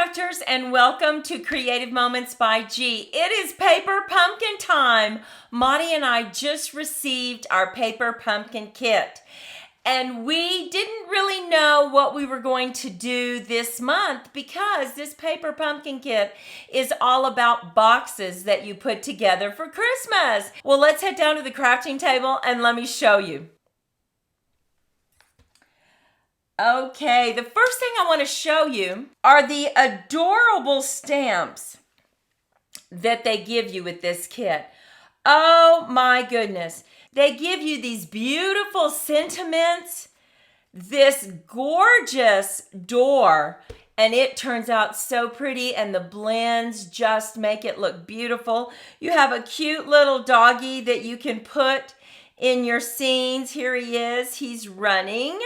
crafters, and welcome to Creative Moments by G. It is paper pumpkin time. Monty and I just received our paper pumpkin kit, and we didn't really know what we were going to do this month because this paper pumpkin kit is all about boxes that you put together for Christmas. Well, let's head down to the crafting table and let me show you. Okay, the first thing I want to show you are the adorable stamps that they give you with this kit. Oh my goodness. They give you these beautiful sentiments, this gorgeous door, and it turns out so pretty, and the blends just make it look beautiful. You have a cute little doggy that you can put in your scenes. Here he is. He's running.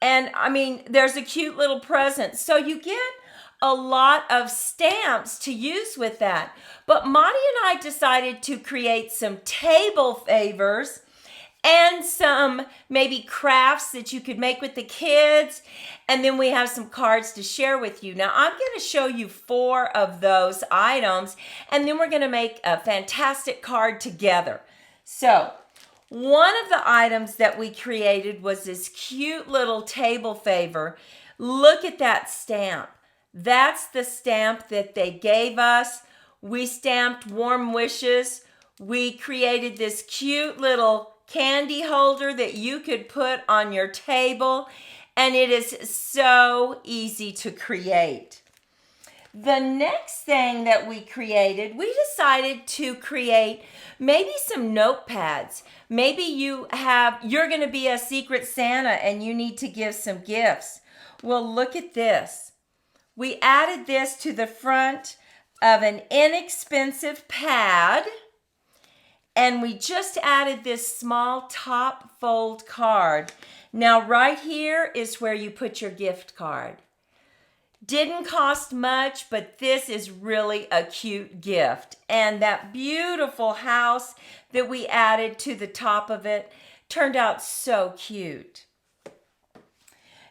And I mean, there's a cute little present. So you get a lot of stamps to use with that. But Monty and I decided to create some table favors and some maybe crafts that you could make with the kids. And then we have some cards to share with you. Now, I'm going to show you 4 of those items, and then we're going to make a fantastic card together. So, one of the items that we created was this cute little table favor. Look at that stamp. That's the stamp that they gave us. We stamped warm wishes. We created this cute little candy holder that you could put on your table, and it is so easy to create. The next thing that we created, we decided to create maybe some notepads. Maybe you're going to be a secret Santa and you need to give some gifts. Well, look at this. We added this to the front of an inexpensive pad, and we just added this small top fold card. Now, right here is where you put your gift card. Didn't cost much, but this is really a cute gift. And that beautiful house that we added to the top of it turned out so cute.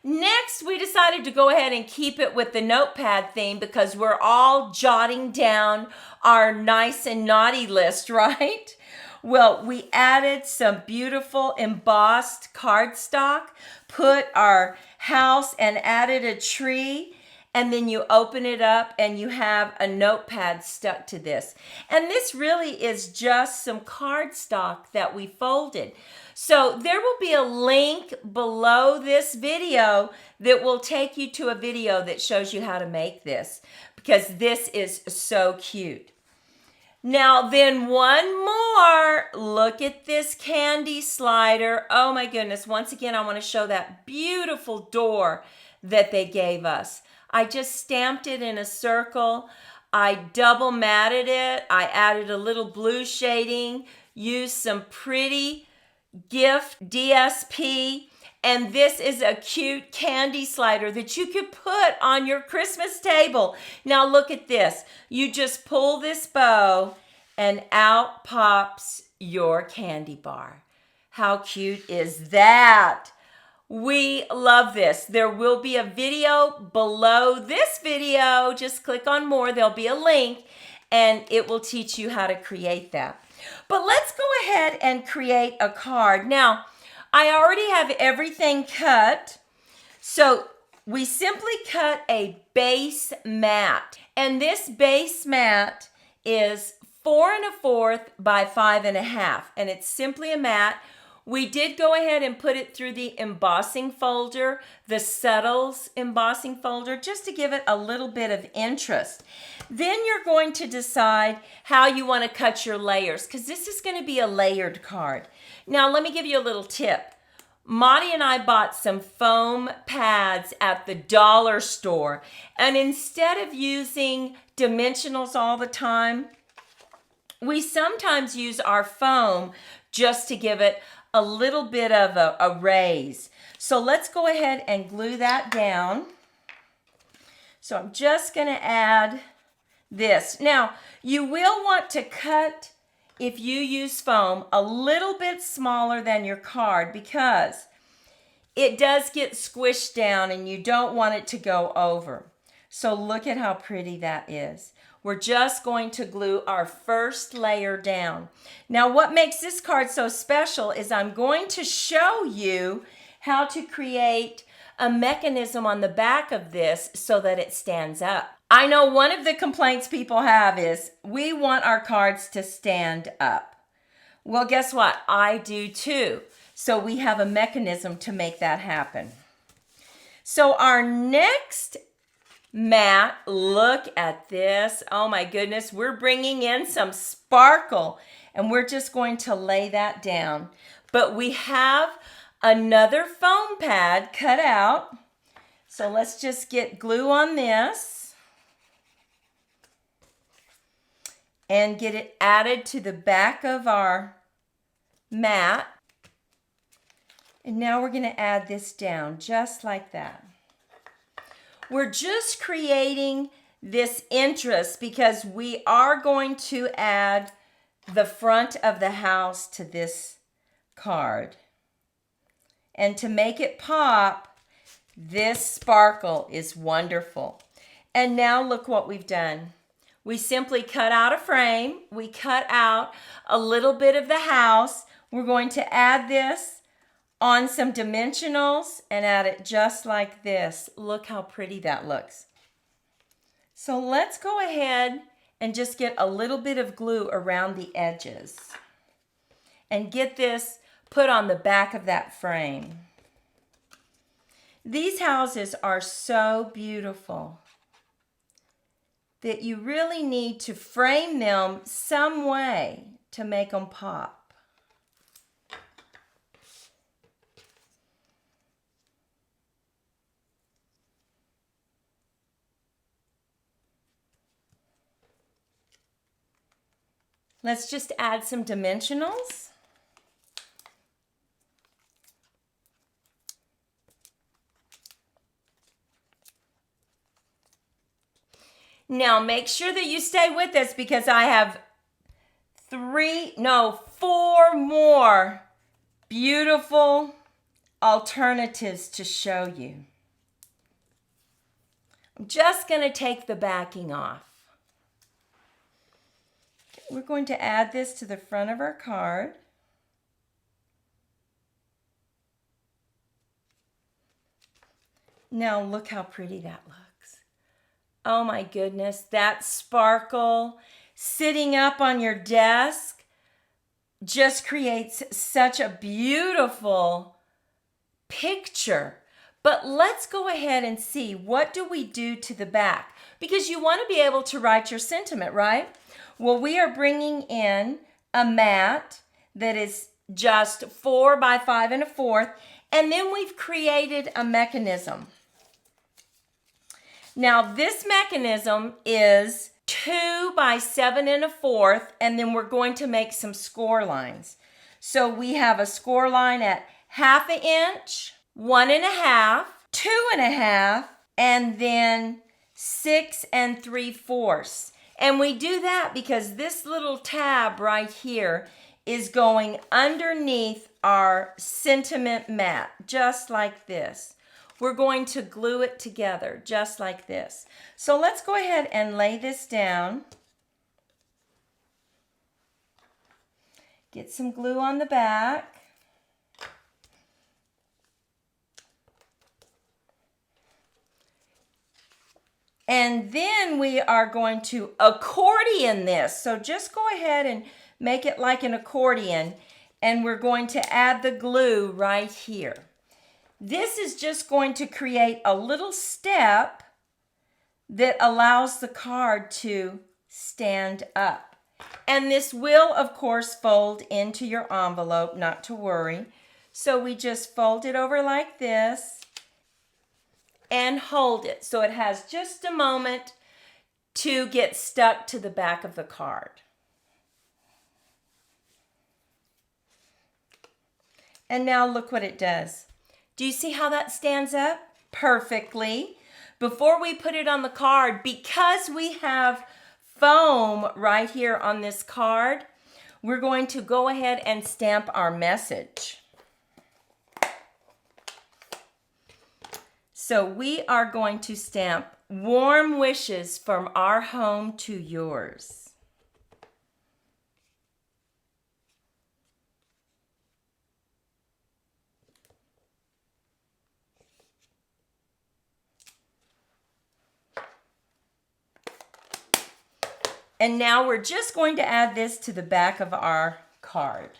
Next, we decided to go ahead and keep it with the notepad theme because we're all jotting down our nice and naughty list, right? Well, we added some beautiful embossed cardstock, put our house and added a tree. And then you open it up and you have a notepad stuck to this. And this really is just some cardstock that we folded. So there will be a link below this video that will take you to a video that shows you how to make this, because this is so cute. Now then, one more. Look at this candy slider. Oh my goodness. Once again, I want to show that beautiful door that they gave us. I just stamped it in a circle. I double matted it. I added a little blue shading, used some pretty gift DSP, and this is a cute candy slider that you could put on your Christmas table. Now look at this. You just pull this bow and out pops your candy bar. How cute is that? We love this. There will be a video below this video. Just click on more. There'll be a link and it will teach you how to create that. But let's go ahead and create a card. Now, I already have everything cut. So we simply cut a base mat. And this base mat is 4 1/4 by 5 1/2. And it's simply a mat. We did go ahead and put it through the embossing folder, the Subtles embossing folder, just to give it a little bit of interest. Then you're going to decide how you want to cut your layers, because this is going to be a layered card. Now, let me give you a little tip. Monty and I bought some foam pads at the dollar store, and instead of using dimensionals all the time, we sometimes use our foam just to give it a little bit of a raise. So let's go ahead and glue that down. So I'm just going to add this. Now, you will want to cut, if you use foam, a little bit smaller than your card because it does get squished down and you don't want it to go over. So look at how pretty that is. We're just going to glue our first layer down. Now what makes this card so special is I'm going to show you how to create a mechanism on the back of this so that it stands up. I know one of the complaints people have is we want our cards to stand up. Well, guess what? I do too. So we have a mechanism to make that happen. So our next mat, look at this. Oh my goodness, we're bringing in some sparkle and we're just going to lay that down. But we have another foam pad cut out. So let's just get glue on this and get it added to the back of our mat. And now we're going to add this down just like that. We're just creating this interest because we are going to add the front of the house to this card. And to make it pop, this sparkle is wonderful. And now look what we've done. We simply cut out a frame. We cut out a little bit of the house. We're going to add this on some dimensionals and add it just like this. Look how pretty that looks. So let's go ahead and just get a little bit of glue around the edges and get this put on the back of that frame. These houses are so beautiful that you really need to frame them some way to make them pop. Let's just add some dimensionals. Now make sure that you stay with us because I have 4 more beautiful alternatives to show you. I'm just going to take the backing off. We're going to add this to the front of our card. Now look how pretty that looks. Oh my goodness, that sparkle sitting up on your desk just creates such a beautiful picture. But let's go ahead and see, what do we do to the back? Because you want to be able to write your sentiment, right? Well, we are bringing in a mat that is just 4 by 5 1/4, and then we've created a mechanism. Now, this mechanism is 2 by 7 1/4, and then we're going to make some score lines. So we have a score line at 1/2 inch, 1 1/2, 2 1/2, and then 6 3/4. And we do that because this little tab right here is going underneath our sentiment mat, just like this. We're going to glue it together, just like this. So let's go ahead and lay this down. Get some glue on the back. And then we are going to accordion this. So just go ahead and make it like an accordion. And we're going to add the glue right here. This is just going to create a little step that allows the card to stand up. And this will, of course, fold into your envelope, not to worry. So we just fold it over like this and hold it so it has just a moment to get stuck to the back of the card. And now look what it does. Do you see how that stands up perfectly? Before we put it on the card, because we have foam right here on this card, we're going to go ahead and stamp our message. So we are going to stamp warm wishes from our home to yours. And now we're just going to add this to the back of our card.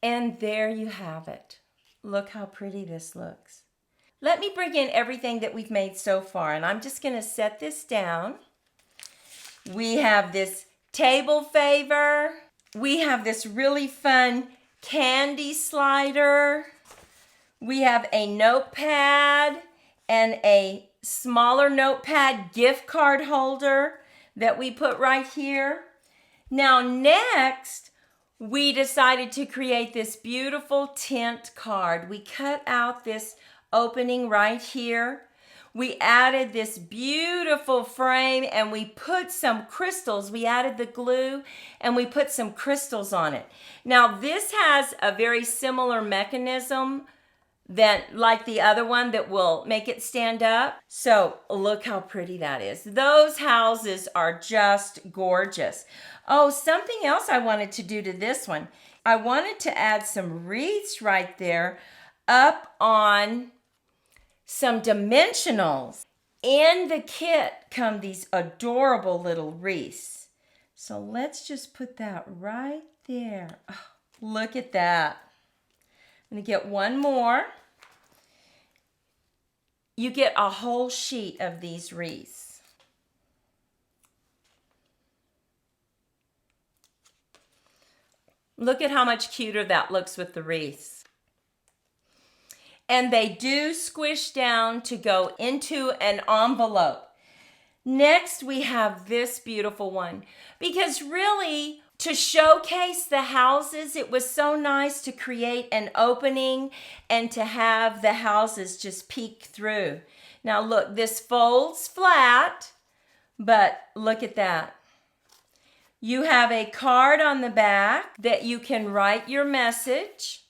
And there you have it. Look how pretty this looks. Let me bring in everything that we've made so far, and I'm just going to set this down. We have this table favor. We have this really fun candy slider. We have a notepad and a smaller notepad gift card holder that we put right here. Now next, we decided to create this beautiful tint card. We cut out this opening right here. We added this beautiful frame and we put some crystals. We added the glue and we put some crystals on it. Now this has a very similar mechanism like the other one that will make it stand up. So look how pretty that is. Those houses are just gorgeous. Oh, something else I wanted to do to this one. I wanted to add some wreaths right there up on some dimensionals. In the kit come these adorable little wreaths. So let's just put that right there. Oh, look at that. I'm going to get one more. You get a whole sheet of these wreaths. Look at how much cuter that looks with the wreaths. And they do squish down to go into an envelope. Next, we have this beautiful one. Because really, to showcase the houses, it was so nice to create an opening and to have the houses just peek through. Now look, this folds flat, but look at that. You have a card on the back that you can write your message.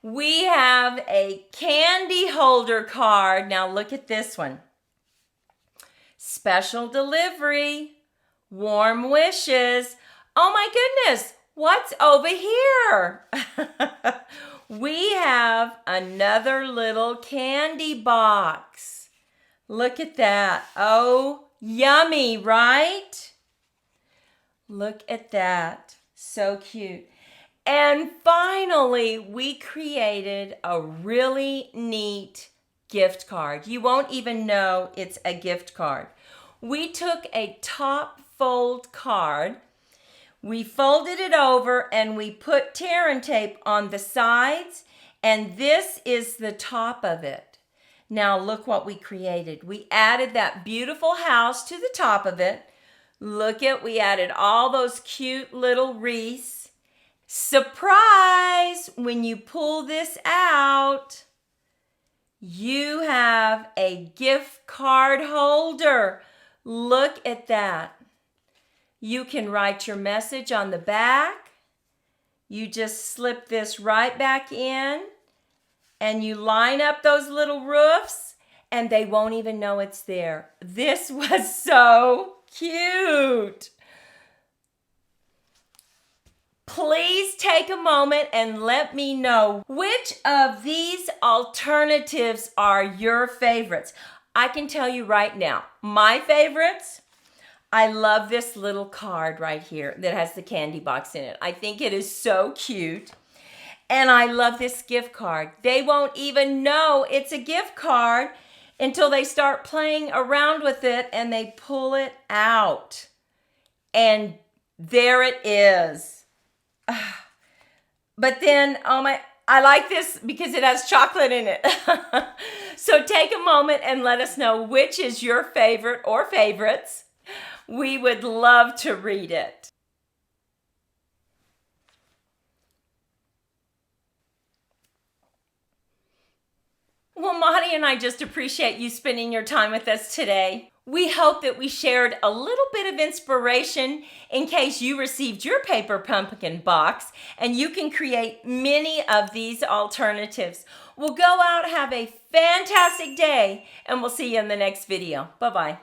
We have a candy holder card. Now look at this one. Special delivery, warm wishes. Oh my goodness, what's over here? We have another little candy box. Look at that. Oh, yummy, right? Look at that. So cute. And finally, we created a really neat gift card. You won't even know it's a gift card. We took a top fold card, we folded it over, and we put tear and tape on the sides, and this is the top of it. Now look what we created. We added that beautiful house to the top of it. Look at, we added all those cute little wreaths. Surprise! When you pull this out, you have a gift card holder. Look at that. You can write your message on the back. You just slip this right back in and you line up those little roofs and they won't even know it's there. This was so cute. Please take a moment and let me know which of these alternatives are your favorites. I can tell you right now, my favorites, I love this little card right here that has the candy box in it. I think it is so cute. And I love this gift card. They won't even know it's a gift card until they start playing around with it and they pull it out. And there it is. But then, I like this because it has chocolate in it. So take a moment and let us know which is your favorite or favorites. We would love to read it. Well, Maddie and I just appreciate you spending your time with us today. We hope that we shared a little bit of inspiration in case you received your paper pumpkin box and you can create many of these alternatives. Well, go out, have a fantastic day, and we'll see you in the next video. Bye-bye.